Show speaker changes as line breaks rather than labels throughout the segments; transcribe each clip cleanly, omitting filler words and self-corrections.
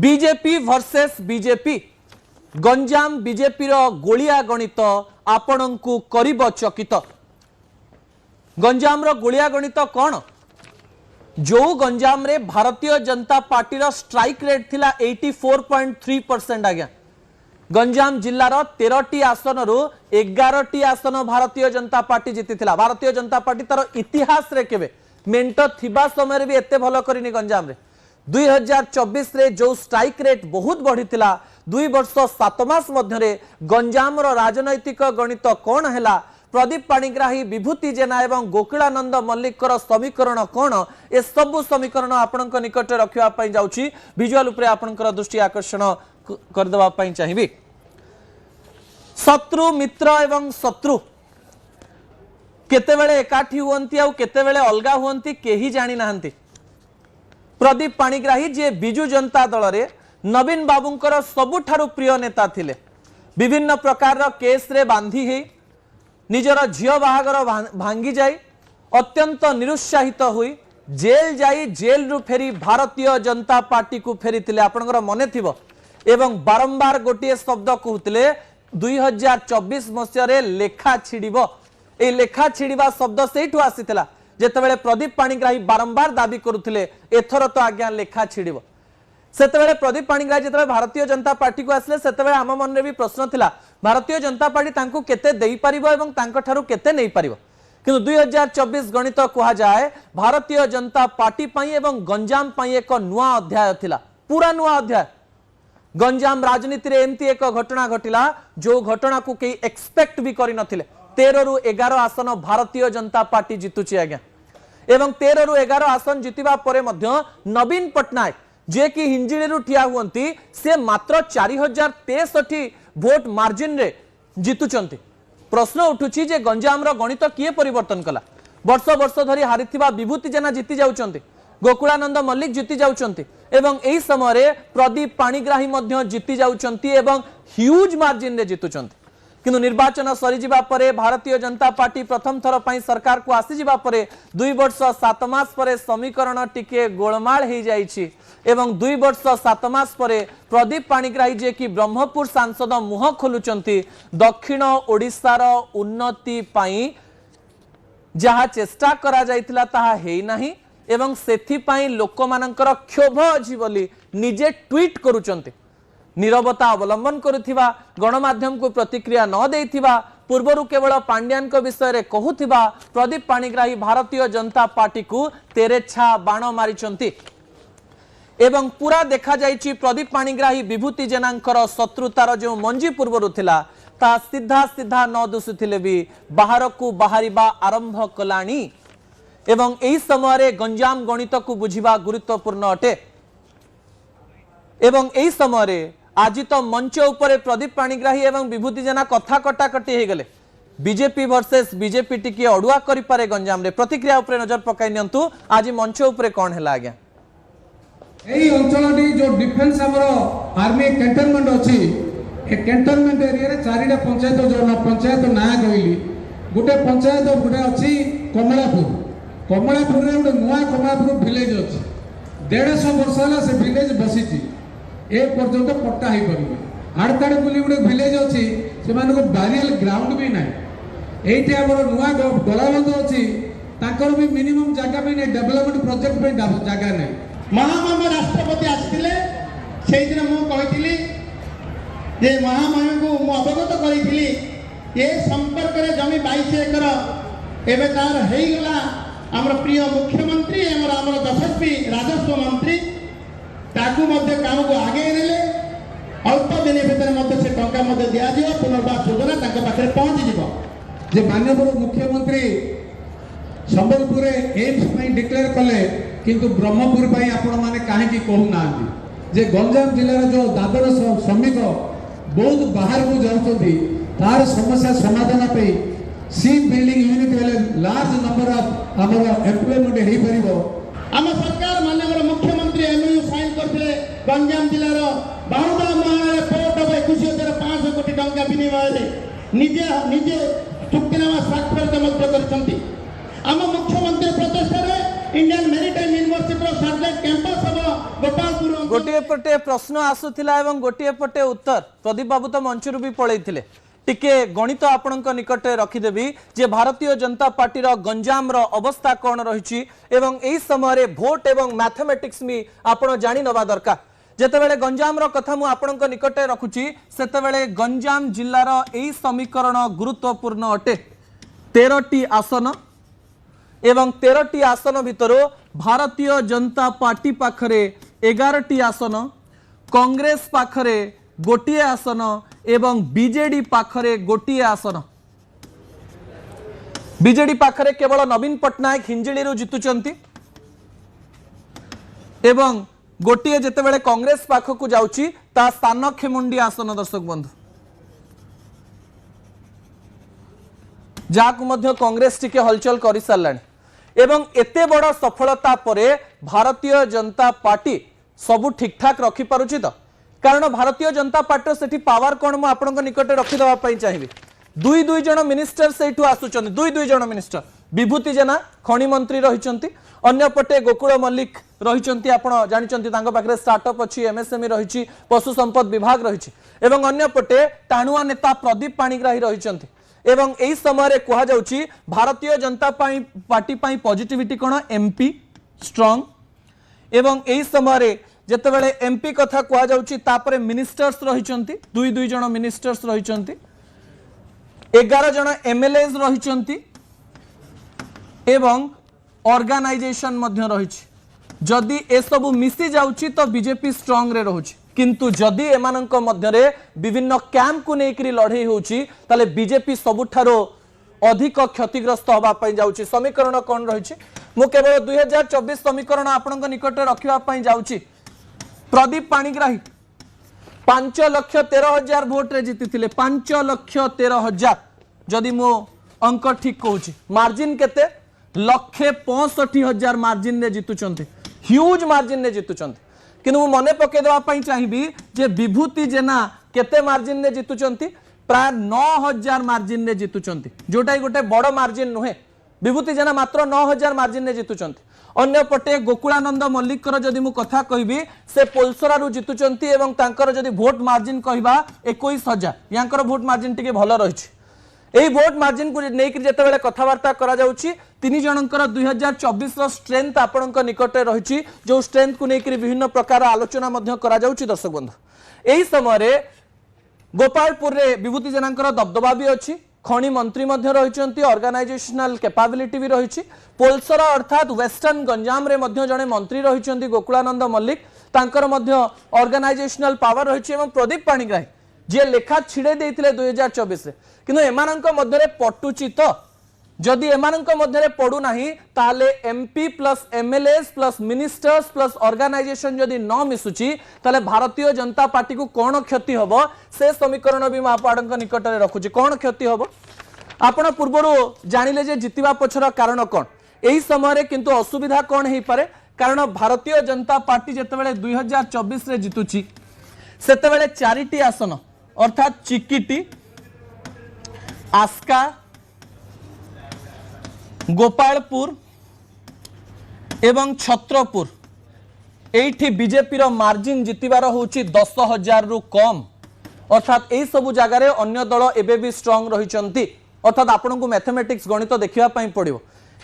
BJP versus BJP Ganjam BJP रो गोलिया गणित आपण को करिब चकित। गंजाम रो गोलिया गणित कौन जो गंजाम रे भारतीय जनता पार्टी रो स्ट्राइक रेट थिला 84.3% आज्ञा। गंजाम जिल्लार 13टी आसन रु 11टी आसन भारतीय जनता पार्टी जीति थिला। भारतीय जनता पार्टी तार इतिहास रे केबे मेंट थिबा समय भी एते भलो करिनी। गंजाम रे 2024 रे जो स्ट्राइक रेट बहुत बढ़ी थिला 2 वर्ष 7 मास मध्य गंजाम रो राजनैतिक गणित कौन हैला, प्रदीप पाणिग्राही, विभूति जेना एवं गोकुलानंद मल्लिक समीकरण कौन, ए सबु समीकरण आपणक निकट रखिया पई जाउची। विजुअल उपरे आपणकर दृष्टि आकर्षण कर देबा पई चाहिबी। शत्रु मित्र एवं शत्रु केतेबेले एकाठी हुअंती आ केतेबेले अलगा हुअंती केही जानि नाहंती। प्रदीप पाणिग्राही जे बिजु जनता दल रे नवीन बाबूंकर सबुठारु प्रिय नेता थिले। विभिन्न प्रकार केस रे बांधी हे निजर झियो बाहागर भांगी जाई अत्यंत निरुत्साहित हुई जेल जाई जेल रु फेरी भारतीय जनता पार्टी को फेरी आपनकर मने थिबो एवं बारंबार गोटे शब्द कहते 2024 मसीह रे लेखा छिड़िबो। ए लेखा छिड़िबा शब्द सेठु आसीथिला जेतेबेले प्रदीप पाणिग्राही बारंबार दाबी करुथिले एथर तो आज्ञा लेखा छिड़िबो। सेतेबेले प्रदीप पाणिग्राही जेतेबेले भारतीय जनता पार्टी को आसले सेतेबेले आम मन रे भी प्रश्न थिला भारतीय जनता पार्टी तांको केते देई परिबो एवं तांको ठारू केते नै परिबो। किंतु 2024 गणित कहा जाए भारतीय जनता पार्टी पई एवं गंजाम पई एक नुआ अध्याय थिला, पूरा नुआ अध्याय। गंजाम राजनीति रे एमती एक घटना घटिला जो घटना को कई एक्सपेक्ट भी करि नथिले। 13 रु 11 आसन भारतीय जनता पार्टी जितुची आज्ञा एवं 13 रु 11 आसन जितिबा परे मध्य नवीन पटनायक जे कि हिंजिड़ी रु ठिया हुअंती से मात्र 4063 भोट मार्जिन रे जितुचंती। प्रश्न उठुची जे गंजाम रो गणित किए परिवर्तन कला। वर्ष वर्ष धरी हारिथिबा विभूति जेना जीति जाउचंती, गोकुलानंद मल्लिक जीति जाउचंती एवं एही समय रे प्रदीप पाणिग्राही मध्य जीति जाउचंती एवं ह्यूज मार्जिन रे जितुचंती। किंतु निर्वाचन सरी जिबा परे भारतीय जनता पार्टी प्रथम थर पई सरकार को आसी जिबा परे 2 वर्ष 7 मास परे समीकरण टिके गोलमाल हो जाइछि एवं 2 वर्ष 7 मास परे प्रदीप पाणिग्राही जे कि ब्रह्मपुर सांसद मुह खोलुचंती दक्षिण ओडिशार उन्नति पई जहा चेष्टा करा जाइतिला ताहा हेई नाही एवं सेथि पई लोकमानंकर क्षोभ अछि बोली निजे ट्वीट करूचंती। नीरवता अवलंबन करुथिबा, गणमाध्यम को प्रतिक्रिया न देथिबा, पूर्वरु केवल पांड्यान को विषय रे कहूथिबा प्रदीप पाणिग्राही भारतीय जनता पार्टी को तेरेछा बाण मारिचंती एवं पूरा देखा जाइछि प्रदीप पाणिग्राही विभूति जेनांकर शत्रुतार जो मंजी पूर्वरु थिला ता सीधा सीधा न दुसुथिले भी बाहर को बाहरिबा आरंभ कलानी एवं एही समय रे गंजाम गणित को बुझिबा गुरुत्वपूर्ण अटे। एवं एही समय रे आज तो मंच उपरे प्रदीप पाणिग्राही एवं विभूति जेना कथा कटाकटी हो गले। बीजेपी वर्सेस बीजेपी टिके अड़ुआ करि पारे गंजाम रे। प्रतिक्रिया उपरे नजर पकाई नियंतु आज मंच उपरे कोन हैला आज्ञा।
एही अंचलटी जो डिफेंस हमर आर्मी कैंटनमेंट अछि ए कैंटनमेंट एरिया रे चारिटा पंचायत जो पंचायत ना कहली गुटे पंचायत गुटे अछि कमलापुर। कमलापुर रे गुटे नुआ कमलापुर विलेज अछि 150 वर्ष होला से विलेज बसिछि ए पर्यंत पट्टा ही परिबे। आड़ताड़ बोली गुटे विलेज अछि से मानको बैरियल ग्राउंड भी नाही। एइटे हमर नुआ गलाबंद अछि ताकर भी मिनिमम जगह भी नै डेवलपमेंट प्रोजेक्ट पे जगह नै।
महामहिम राष्ट्रपति आसते से दिन मुझे जे महामहिम को मु अवगत करी ये संपर्क में जमी 22 एकर एवं तार होगला आमर प्रिय मुख्यमंत्री आमर यशस्वी राजस्व मंत्री ताकू काम को आगे ने अल्प दिन भितर से टंका दि पुनर्वास योजना पाखे पहुंची
जे माननीय मुख्यमंत्री संबलपुर एम्स डिक्लेयर कले किंतु ब्रह्मपुर भाई आपण माने काहे की कहू नांती जे गंजाम जिल्लार जो दादर श्रमिक बहुत बाहर को जाउछथि तार समस्या समाधान पे सी बिल्डिंग यूनिट वाले लार्ज नंबर ऑफ हमर एम्प्लॉयमेंट हेई परिबो।
आम सरकार माननीय मुख्यमंत्री एमओयू साइन करथिले गंजाम जिल्लार बाहुदा महारे पोर्ट ऑफ 21,500 कोटी टंका विनिमय निजे निजे चुक्तिनामा स्वाक्षर करछंती। आम मुख्यमंत्री प्रचेष्टा इंडियन मेरिटाइम यूनिवर्सिटी सर्जन कैंपस हम गोपालपुर
गोटे पटे प्रश्न आसुथिला एवं गोटे पटे उत्तर प्रदीप बाबू तो मंचरू भी पळैथिले टिके गणित आपणक निकटे रखिदेवी जे भारतीय जनता पार्टी गंजाम अवस्था कौन रही एवं एई समय भोट एवं मैथमेटिक्स भी आपण जानी नवा दरकार जेतेबेले गंजाम कथा मु आपणक निकटे रखुची सेतेबेले गंजाम जिल्लार एई समीकरण गुरुत्वपूर्ण अटे 13टी आसन एवं 13टी आसन भितर भारतीय जनता पार्टी पाखरे 11टी आसन कांग्रेस पाखरे गोटे आसन एवं बीजेडी पाखरे गोटे आसन बीजेडी पाखरे केवल नवीन पट्टनायक हिंजिली जितुचंती एवं गोटे जेतेबेले कांग्रेस पाखकु जाउची ता सानखेमुंडी आसन दर्शक बंधु जाकु मध्य कांग्रेस टिके हलचल करि सारलानी एवं एते बड़ सफलता परे भारतीय जनता पार्टी सबु ठीक ठाक रखि पारुची तो कारण भारतीय जनता पार्टी सेठी पावर कोन मु आपनक निकटे रखि दवा पई चाहिबी दुई जन मिनिस्टर सेठु आसुचंती दुई जन मिनिस्टर विभूति जेना खनि मंत्री रहिचंती अन्य पटे गोकुल मल्लिक रहिचंती आपण जानिचंती तांको पाखरे स्टार्टअप अछि एमएसएमई रहिछि पशु संपद विभाग रहिछि एवं अन्य पटे टाणुआ नेता प्रदीप पाणिग्राही रहिचंती एवं एई समय कहा जाउछि भारतीय जनता पार्टी पाई पॉजिटिविटी कोन एमपी स्ट्रांग एवं एई समय जेतेबेले एमपी कथा कहा जाउछि तापरे मिनिस्टर्स रहिचंती दुई जन मिनिस्टर्स रहिचंती 11 जन एमएलएज रहिचंती एवं ऑर्गेनाइजेशन मध्य रहिछि जदि ए सब मिसी जाउछि तो बीजेपी स्ट्रांग रे रहुछि किंतु जदि एमानंक मध्यरे विभिन्न कैंप को नेकरी लड़ाई होउछि ताले बीजेपी सबुठारो अधिक क्षतिग्रस्त होबा पई जाउछि समीकरण कोन रहिछि मु केवल 2024 समीकरण आपनक निकट रखिबा पई जाउछि प्रदीप पाणिग्राही 5,13,000 भोट रे जीतिथिले 5,13,000 जदि मो अंक ठीक कहूछि मार्जिन केते 1,65,000 मार्जिन रे जीतुचंती ह्यूज मार्जिन रे जीतुचंती किंतु मन पके देवा पई चाहिबी जे विभूति जेना केते मार्जिन रे जीतुचंती प्राय 9,000 मार्जिन रे जीतुचंती जोटाई गोटे बड़ मार्जिन नुहे विभूति जेना मात्र 9,000 मार्जिन रे जीतुचंती अन्य पटे गोकुलानंद मल्लिक जदि मु कथा कहबी से पोलसरा रु जीतुचंती एवं तांकर जदि भोट मार्जिन कहबा 21,000 यांकर भोट मार्जिन टिके भलो रहिछि एई भोट मार्जिन को नेक जेतेबेले कथावार्ता करा जाउछि तीन जनकर 2024 रो स्ट्रेंथ आपनक निकटे रहिछि जो स्ट्रेंथ को नेक विभिन्न प्रकार आलोचना मध्य करा जाउछि दर्शक बंधु एई समय रे गोपालपुर रे विभूति जनांकर दबदबा भी अछि खनि मंत्री मध्य रहिचंती ऑर्गेनाइजेशनल कैपेबिलिटी भी रहिछि पोलसरा अर्थात वेस्टर्न गंजाम रे मध्य जने मंत्री रहिचंती गोकुलानंद मल्लिक तांकर मध्य ऑर्गेनाइजेशनल पावर रहिछि एवं प्रदीप पाणिग्राही जे लेखा छिड़े देइथिले 2024 रे किंतु एमानंक मध्यरे पटुची तो जदि एमानंक मध्यरे पडु नाही ताले MP plus MLAs plus ministers plus organisation जदि न मिसुची ताले भारतीय जनता पार्टी को कोन क्षति हबो से समीकरण भी आपणक निकट रे रखुची कोन क्षति हबो आपण पूर्वरु जानिले जे जितिबा पछर कारण कोन एही समय रे किंतु असुविधा कोन हेई पारे कारण भारतीय जनता पार्टी जेतेबेले 2024 रे जितुची सेतेबेले 4टी आसन अर्थात चिकिटी आस्का गोपालपुर एवं छत्रपुर एठी बीजेपी रो मार्जिन जितिबार होची 10,000 रु कम अर्थात एई सबु जगार अन्य दल एबे भी स्ट्रांग रहिचंती अर्थात आपन को मैथमेटिक्स गणित देखिबा पई पड़िबो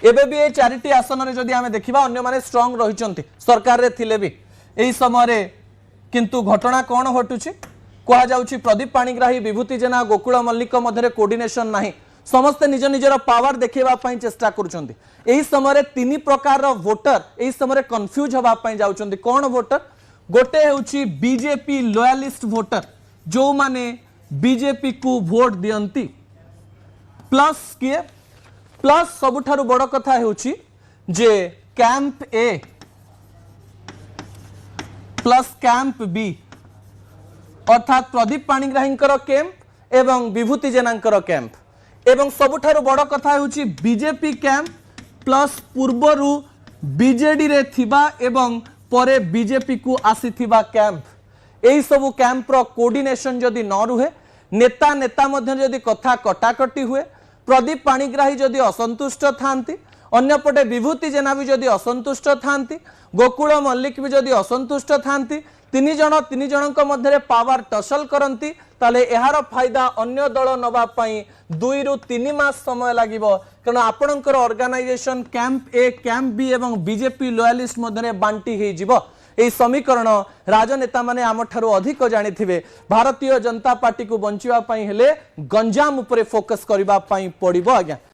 एबे भी ए 4टी आसन रे जदि आमे देखिबा अन्य माने स्ट्रांग रहिचंती सरकार रे थिले भी एई समय रे किंतु घटना कोन घटुची कहा जाउची प्रदीप पाणिग्राही विभूति जेना गोकुल मल्लिक मध्यरे कोऑर्डिनेशन नाही समस्ते निज निजर पावर देखैबा पई चेष्टा करूचंती एही समय तीन प्रकार रो वोटर एही समय कंफ्यूज होबा पई जाउचंती कोन वोटर गोटे हेउची बीजेपी लॉयलिस्ट वोटर जो माने बीजेपी को वोट दियंती प्लस किए प्लस सबुठारु बड़ कथा हेउची जे कैंप ए प्लस कैंप बी अर्थात प्रदीप पाणिग्राहींकर कैंप एवं विभूति जेनांकर कैंप एवं सबुठारु बड़ कथा हेउची बीजेपी कैंप प्लस पूर्वरु बीजेडी रे थिबा एवं परे बीजेपी को आसीथिबा कैंप एही सबु कैंप रो कोऑर्डिनेशन जदि न रुहे नेता मध्य जदि कथा कटाकटी हुए प्रदीप पाणिग्राही जदि असंतुष्ट थांती अन्यपटे विभूति जेना भी जदि असंतुष्ट थांती गोकुल मल्लिक भी जदि असंतुष्ट थांती तीन जन मध्य पावर टसल करती ताले एहार फायदा अन्य दल नवा पई 2 रु 3 मास समय लागिबो कारण आपणकर ऑर्गेनाइजेशन कैंप ए कैंप बी एवं बीजेपी लॉयलिस्ट मध्य बांटी हे जिवो এই সমীকরণ রাজনেতা মানে আমঠারু অধিক জানিথিবে भारतीय जनता पार्टी को बंचिबा पई हेले गंजाम उपरे फोकस करिबा पई पड़िबो आज्ञा।